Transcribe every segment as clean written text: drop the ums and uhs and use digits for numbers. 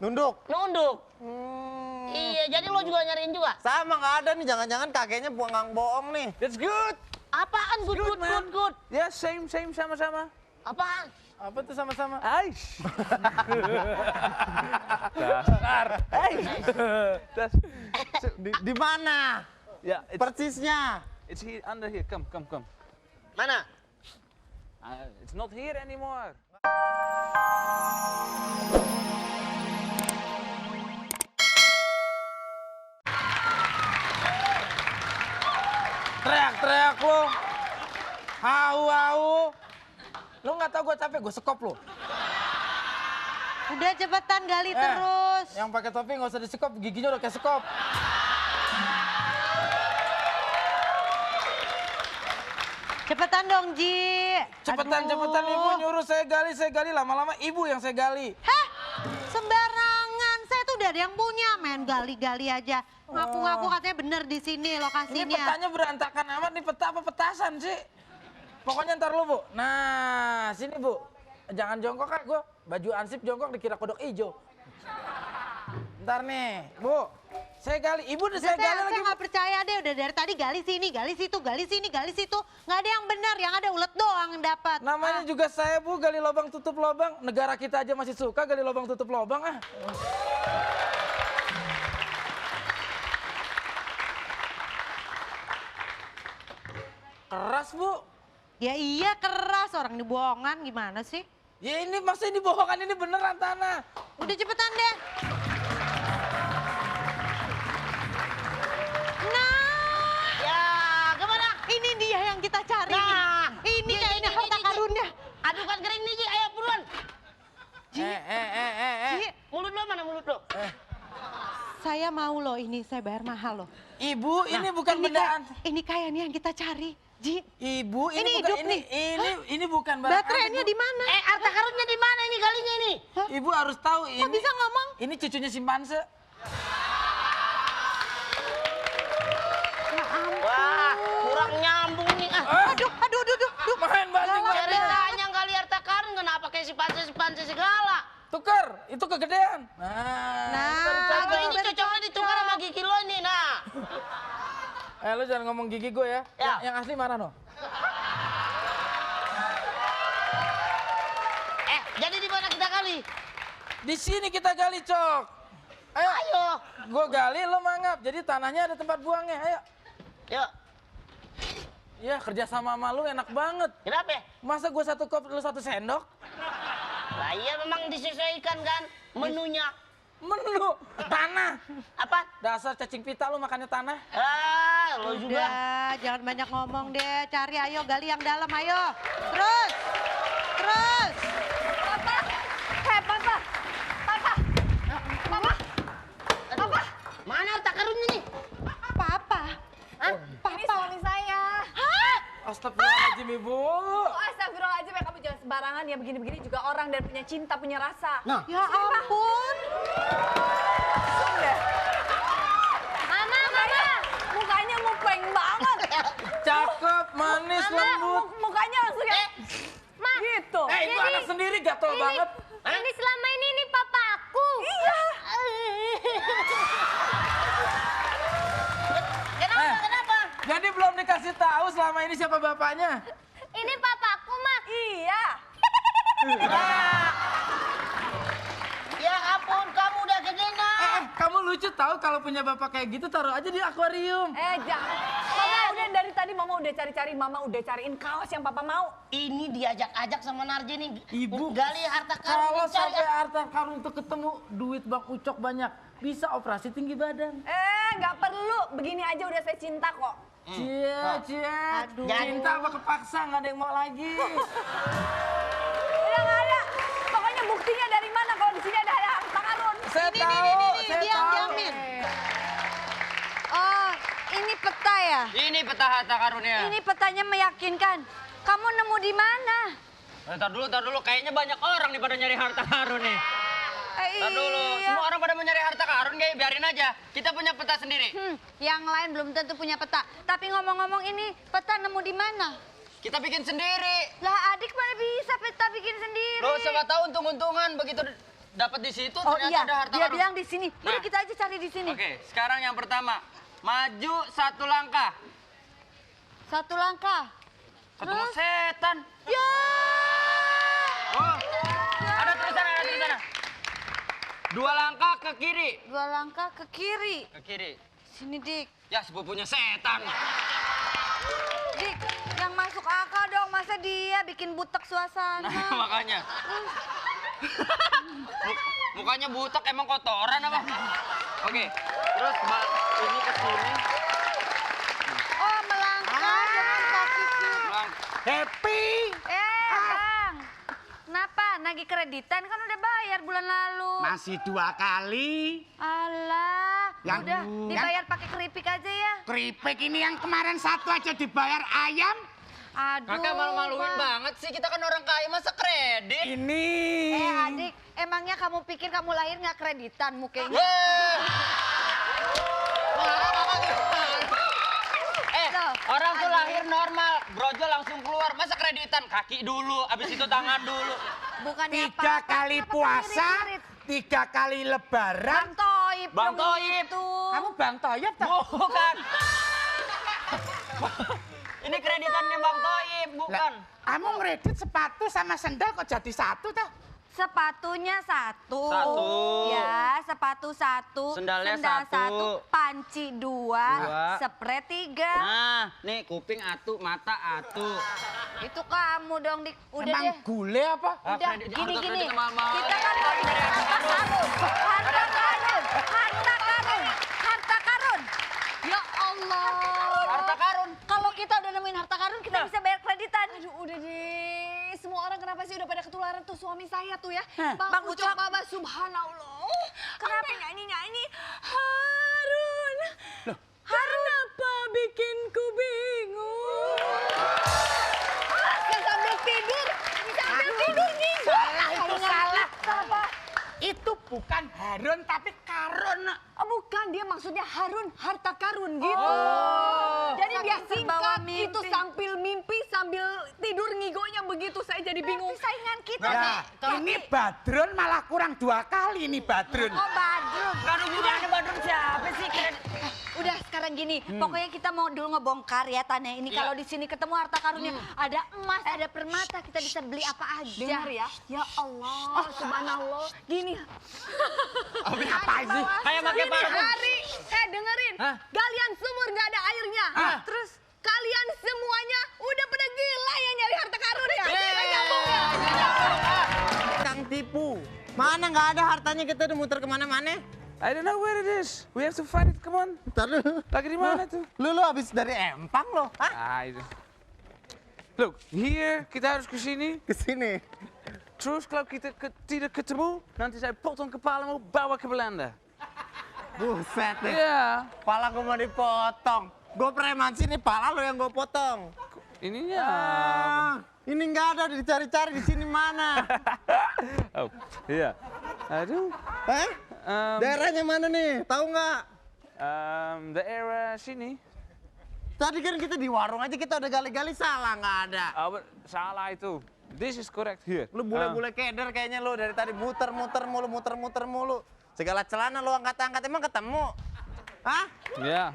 Nunduk. Nunduk. Iya, jadi lo juga nyariin juga? Sama nggak ada nih, jangan-jangan kakeknya buang bohong nih. That's good. Apaan good? Ya, same, sama-sama. Apaan? Apa tuh sama-sama? Aish. Dasar. Di mana? Ya, Persisnya. it's here, under here. Come. Mana? It's not here anymore. Teriak-teriak lo. Hau. Lo nggak tahu gue capek, gue sekop lo. Udah cepetan gali terus. Yang pakai topi nggak usah disekop, giginya udah kayak sekop. Cepetan dong, Ji. Cepetan Aduh. ibu nyuruh saya gali, lama-lama ibu yang saya gali. Hah? Sembarangan. Saya tuh udah ada yang punya, main gali-gali aja. Ngaku-ngaku katanya bener di sini Ini lokasinya. petanya berantakan amat, nih peta apa petasan sih? Pokoknya ntar lu, Bu. Nah, sini, Bu. Jangan jongkok, Kak. Gue baju ansip jongkok dikira kodok ijo. Ntar nih, Bu. Saya gali. Ibu udah saya gali lagi. Saya nggak percaya deh, udah dari tadi gali sini, gali situ, gali sini, gali situ. Nggak ada yang benar, yang ada ulet doang yang dapat. Namanya juga saya, Bu, gali lubang tutup lubang. Negara kita aja masih suka gali lubang tutup lubang, ah. Keras, Bu. Ya iya keras, orang ini bohongan gimana sih? Ya ini maksudnya ini bohongan, ini beneran tanah. Udah cepetan deh. Nah, Ya, gimana? ini dia yang kita cari. Nah, Ini kayaknya harta karunnya. Adukan kering nih, Ji. Ayo buruan. Ji, Mulut lo mana mulut lo? saya mau loh ini, saya bayar mahal loh. Ibu, ini bukan Ini bendaan. ini kayaknya yang kita cari, Ji. Ibu, Ini ini bukan hidup ini, nih. ini bukan barang Baterainya antik, Bu. di mana? Harta karunnya di mana ini galinya ini? Ibu harus tahu ini. Kok bisa ngomong? Ini cucunya simpanse. Ya ampun. Wah, kurang nyambung nih. Aduh. Main banting Galak banting. Ceritanya gali harta karun kenapa kayak si panse segala? Tuker, itu kegedean. Nah, Kalau ini cocoknya ditukar sama gigi lo ini, nah. Lu jangan ngomong gigi gue ya. Ya. Yang asli mana no? Jadi di mana kita gali? Di sini kita gali, Cok. Ayo. Gue gali, lo mangap. Jadi tanahnya ada tempat buangnya. Ayo. Yuk. Ya kerja sama lu enak banget. Kenapa? Masa gue satu kop, lu satu sendok? Lah iya memang disesuaikan kan menunya. Menu tanah. Apa? Dasar cacing pita lu makannya tanah. Lo juga. udah, jangan banyak ngomong deh. Cari ayo, gali yang dalam, ayo. Terus. Papa. Mana harta karunnya nih? Papa. Ini suami saya. Astagfirullahaladzim, Ibu. Oh, astagfirullahaladzim ya, kamu jangan sembarangan ya, begini-begini juga orang dan punya cinta, punya rasa. Nah. Ya ampun. Mama, mukanya mupeng banget. Cakep, manis, lembut. Mukanya langsung ya. Gitu. Itu anak sendiri gatel banget. Ini selama ini papa aku. Iya. Kenapa? Jadi belum dikasih tahu selama ini siapa bapaknya? Ini papaku, Ma. Iya. Ya ampun, kamu udah gede nak. Kamu lucu tahu kalau punya bapak kayak gitu taruh aja di akuarium. Jangan. Mama udah dari tadi Mama udah cari-cari, Mama udah cariin kaos yang papa mau. Ini diajak-ajak sama Narji nih. Ibu, gali harta karun. kalau dicari. sampai harta karun itu ketemu duit Bang Ucok banyak, bisa operasi tinggi badan. Nggak perlu. Begini aja udah saya cinta kok. Cie. Aduh. Cinta apa kepaksa, nggak ada yang mau lagi. Udah nggak ada. Pokoknya buktinya dari mana kalau di sini ada harta karun. Saya Ini, tahu, saya dia yang tahu. jamin. Oh, ini peta ya? Ini peta harta karunnya. Ini petanya meyakinkan. Kamu nemu di mana? Ntar dulu. Kayaknya banyak orang nih pada nyari harta karun nih. Ntar dulu. Iya. Semua orang pada mencari harta karun, kayak biarin aja. Kita punya peta sendiri. Yang lain belum tentu punya peta. Tapi ngomong-ngomong ini peta nemu di mana? Kita bikin sendiri. Lah adik mana bisa peta bikin sendiri? Lo siapa tahu untung-untungan begitu dapat di situ Oh ternyata iya, ada harta dia karun. bilang di sini. Udah Nah. kita aja cari di sini. Oke, sekarang yang pertama. Maju 1 langkah. 1 langkah. Ketemu setan. Ya. Oh, ada tulisan. 2 langkah ke kiri. 2 langkah ke kiri. Ke kiri. Sini Dik. Ya, sepupunya setan. Dik, yang masuk akal dong. Masa dia bikin butek suasana. Nah, makanya. Mukanya butek emang kotoran apa? Oke, terus ini ke sini. Oh, melangkah dengan kaki kiri. Happy. Bang. Kenapa? Nagih kreditan kan udah bayar bulan lalu. Masih 2 kali. Alah, Yang- udah dibayar pakai keripik aja ya. Keripik ini yang kemarin 1 aja dibayar ayam. Aduh. Kakak malu-maluin Bang. banget sih, kita kan orang kaya masa kredit. Ini. Adik, emangnya kamu pikir kamu lahir nggak kreditan mukanya? Weh. Loh, Orang tuh lahir normal, brojol langsung keluar. Masa kreditan? Kaki dulu, abis itu tangan dulu. Bukannya 3 apa-apa, kali kenapa puasa, ngirit-ngirit? 3 kali lebaran. Bang Toib. Bang dong Toib. itu. Kamu Bang Toyib tak? Bukan. Ini kreditannya Bang Toib, bukan. Kamu ngeredit sepatu sama sendal kok jadi 1 tah? Sepatunya 1. 1. Ya, sepatu 1. Sendalnya sendal 1. Panci 2. 2. Spray 3. Nah, nih kuping atu, mata atu. Itu kamu dong, Dik. Udah Emang deh. gule apa? Udah, kredit- gini. harta kredit mahal-mahal. Kita kan ngomongin harta karun. Harta karun. Harta karun. Harta karun. Ya Allah. Harta karun. Kalau kita udah nemuin harta karun, kita bisa bayar kreditan. Aduh udah deh, semua orang kenapa sih udah pada ketularan tuh suami saya tuh ya. Bang Ucok, Ucok. Baba, subhanallah. Kenapa? Sampai nyanyi-nyanyi, Harun. Kenapa bikinku bingung? Sambil tidur nih. Salah itu salah. Apa? Itu bukan Harun tapi Karun. Oh, bukan, dia maksudnya Harun, harta karun gitu. Jadi dia Saking terbawa singkat mimpi. itu sambil mimpi, sambil tidur ngigonya begitu. Saya jadi bingung. Berarti saingan kita Ya, nih. ini Badrun malah kurang 2 kali nih Badrun. Oh, Badrun. Gak ada hubungannya Badrun siapa sih? Udah sekarang gini, pokoknya kita mau dulu ngebongkar ya tanah ini. Kalau di sini ketemu harta karunnya, ada emas, ada permata, kita bisa beli apa aja. Dengar ya, ya Allah, subhanallah. Gini, Apa sih? Kayak pakai gini parfum. hari, dengerin. Galian sumur nggak ada airnya. Terus kalian semuanya udah pada gila ya nyari harta karun ya. Nggak nyambung ya. Kang tipu. Mana nggak ada hartanya, kita udah muter kemana-mana. I don't know where it is. We have to find it. Come on. Ntar dulu. Lagi di mana tuh? Lu habis dari Empang lo. Hah? Ah, itu. Look, hier kita harus ke sini. Kesini. Terus kalau kita tidak ketemu, nanti saya potong kepalamu, bawa ke Belanda. Buset deh. Iya. Pala gue mau dipotong. Gue preman sini, pala lo yang gue potong. Ininya. Ini nggak ada, dicari-cari di sini mana. Oh, iya. Aduh. Hah? Daerahnya mana nih? Tahu nggak? Daerah sini. Tadi kan kita di warung aja, kita udah gali-gali, salah nggak ada. Oh, salah itu. This is correct here. Lu bule-bule keder kayaknya lu dari tadi muter-muter mulu. Segala celana lu angkat-angkat, emang ketemu? Hah? Ya.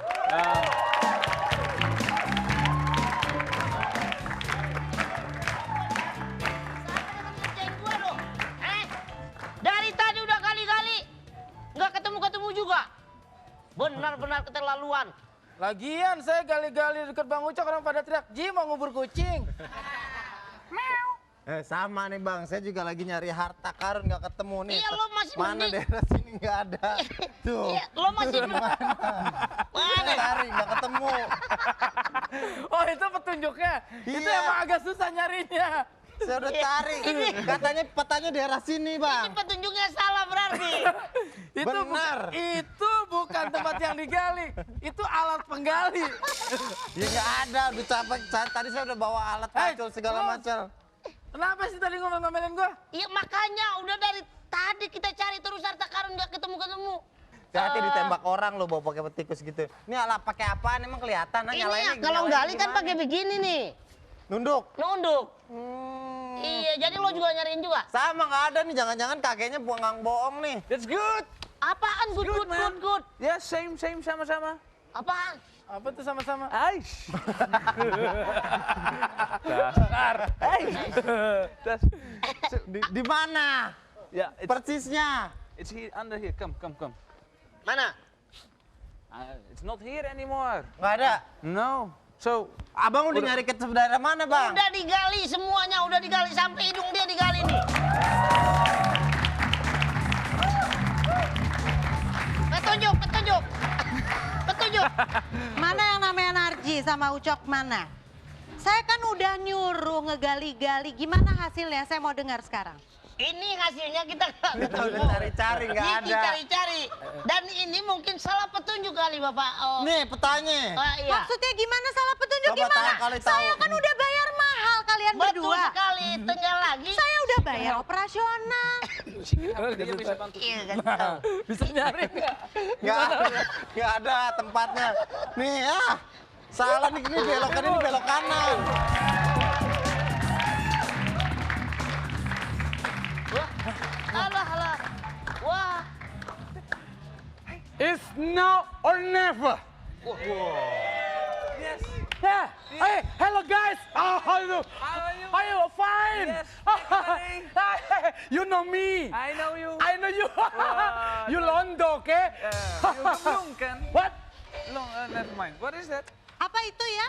Dari tadi udah kali-kali. Nggak ketemu-ketemu juga. Benar-benar keterlaluan. Lagian saya gali-gali dekat Bang Ucok, orang pada teriak, Ji mau ngubur kucing. Sama nih bang, saya juga lagi nyari harta karun nggak ketemu nih. Iya, lo masih Mana mending. daerah sini nggak ada. Tuh. Iya, lo masih Mana? Cari nggak ketemu. Oh itu petunjuknya? Itu Iya. emang agak susah nyarinya. Saya udah cari. Katanya petanya daerah sini bang. Ini petunjuknya salah berarti. Benar. Itu bukan tempat yang digali, itu alat penggali. Ya nggak ada, udah capek. Tadi saya udah bawa alat pacul segala lo- macam. Kenapa sih tadi ngomel-ngomelin gua? Iya makanya udah dari tadi kita cari terus harta karun nggak ketemu-ketemu. Hati ditembak orang lo bawa pakai petikus gitu. Ini alat pakai apaan emang kelihatan? Ini ya, kalau gali kan pakai begini nih. Nunduk. Nunduk. Iya jadi lo juga nyariin juga? Sama nggak ada nih, jangan-jangan kakeknya buang bohong nih. That's good. Apaan good, good, man. good? Yeah, same, sama-sama. Apaan? Apa tuh sama-sama? Aish. Dasar. That's, Di mana? yeah, Persisnya. it's here, under here. Come. Mana? It's not here anymore. Nggak ada. No. So, Abang udah nyari ke daerah mana, Bang? Udah digali semuanya, udah digali sampai hidung dia digali nih. Petunjuk. Mana yang namanya Narji sama Ucok mana? Saya kan udah nyuruh ngegali-gali, gimana hasilnya? Saya mau dengar sekarang. Ini hasilnya kita nggak Kita udah ketemu. cari-cari, nggak Ini ada. cari-cari. Dan ini mungkin salah petunjuk kali Bapak. Oh. Nih petanya. Iya. Maksudnya gimana salah petunjuk Coba gimana? tahu kali tahu. Saya kan udah bayar mahal kalian Betul berdua. sekali, tinggal lagi. Saya udah bayar operasional. dia bisa bantu. Iya, kan tahu. Bisa nyari nggak? Nggak ada tempatnya. Nih ya. Salah nih, ini belokan, ini belok kanan. Alah. Wah. It's now or never. Yes. Yeah. Hey, hello guys. How are you? Are you fine? Yes, fine. You know me. I know you. I know you. You Londo, okay? You belum kan? What? Long, never mind. What is that? Apa itu ya?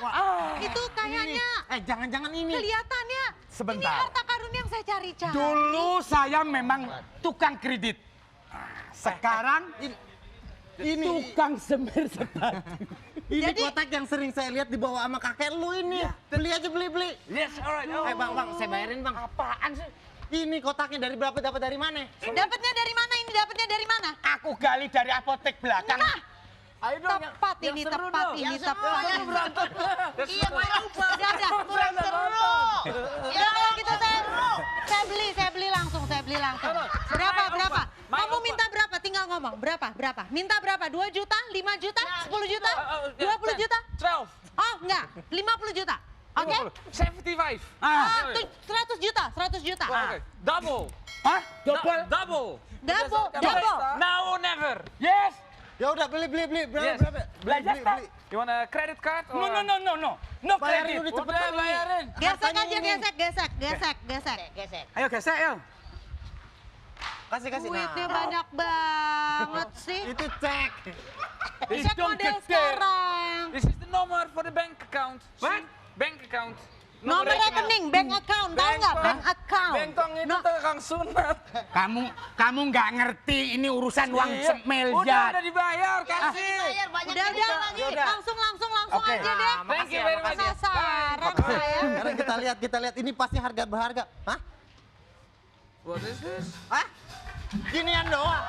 Itu kayaknya Jangan-jangan ini. kelihatannya. Ini Sebentar. harta karun yang saya cari-cari. Dulu saya memang tukang kredit. Sekarang Ini tukang semir sepatu. ini kotak yang sering saya lihat dibawa sama kakek lu ini. Beli aja, beli. Yes, alright. Bang, saya bayarin, Bang. Apaan sih? Ini kotaknya dapat dari mana? Dapatnya dari mana ini? Dapatnya dari mana? Aku gali dari apotek belakang. Ayo dong. Tepat ini, tepat ini, tepat. Iya, kurang seru. Ya kalau gitu saya beli langsung. Berapa? Kamu minta berapa? Tinggal ngomong. Berapa? Minta berapa? 2 juta? 5 juta? 10 juta? 20 juta? 12. Oh enggak, 50 juta. Oke? 75. 100 juta. Okay. Double. Hah? Double? Double. Double. Now or never. Yes. Ya udah beli. Yes. Berapa? Beli. You want a credit card? Or... No. No Bayarin credit. udah cepet bayarin. Gesek aja, gesek. Ayo gesek, ayo. Kasih. Duitnya Nah, banyak banget sih. itu cek. Cek model sekarang. This is the number for the bank account. What? Bank account. Nomor rekening, bank account, tahu nggak? Bank account. Bengkong itu No. tukang sunat. Kamu nggak ngerti ini urusan uang semiliar. Udah dibayar, kasih. Bayar banyak Udah lagi. langsung Oke. aja deh. Thank you very much. Penasaran saya. Sekarang kita lihat ini pasti harga berharga. Hah? What is this? Hah? Ginian doang.